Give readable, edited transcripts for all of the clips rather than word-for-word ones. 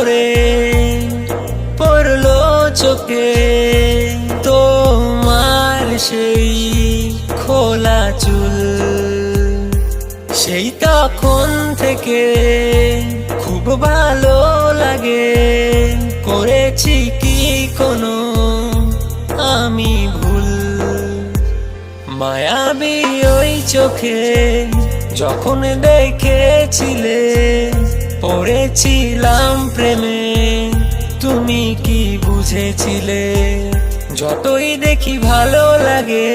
আদরে পড়লো চোখে তোমার সেই খোলা চুল। সেই তখন থেকে খুব ভালো লাগে, করেছি কি কোনো আমি ভুল? মায়াবী ওই চোখে যখন দেখেছিলে, পড়েছিলাম প্রেমে, তুমি কি বুঝেছিলে? যতই দেখি ভালো লাগে,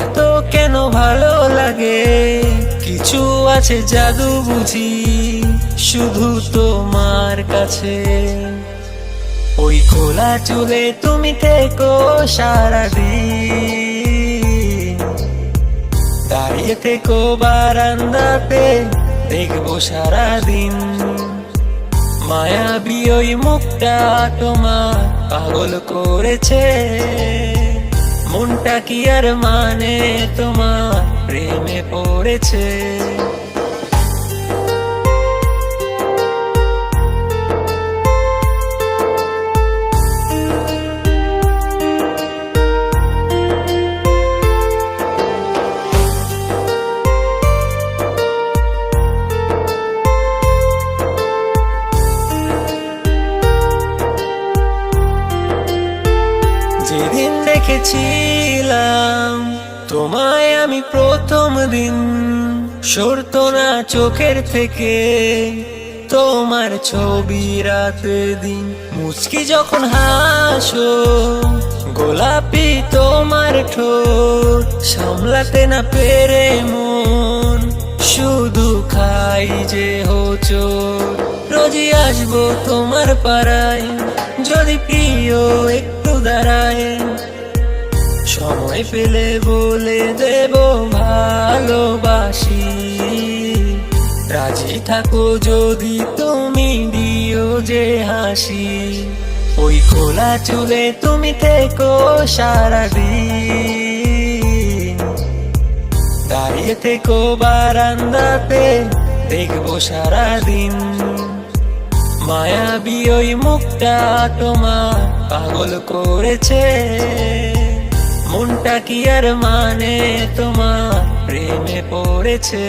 এত কেন ভালো লাগে? কিছু আছে জাদু বুঝি শুধু তোমার কাছে। ওই খোলা চুলে তুমি থেকো সারাদিন, দাঁড়িয়ে থেকো বারান্দাতে, দেখবো সারাদিন। মায়াবী ওই মুখটা তোমার পাগল করেছে, মনটা কি আর মানে তোমার প্রেমে পড়েছে। যেদিন দেখেছিলাম তোমায় আমি প্রথম দিন, সরতো না চোখের থেকে তোমার ছবি রাত দিন। মুচকি যখন হাসো, গোলাপি তোমার ঠোঁট, সামলাতে না পেরে মন শুধু খাই যে হোঁচট। রোজই আসবো তোমার পাড়ায়, যদি প্রিয় একটু দাঁড়ায়, সময় পেলে বলে দেব ভালোবাসি। রাজি থাকো যদি তুমি দিও যে হাসি। ওই খোলা চুলে তুমি থেকো সারাদিন, দাঁড়িয়ে থেকো বারান্দাতে, দেখবো সারাদিন। মায়াবী ওই মুখটা তোমার পাগল করেছে, মনটা কি আর মানে তোমার প্রেমে পড়েছে।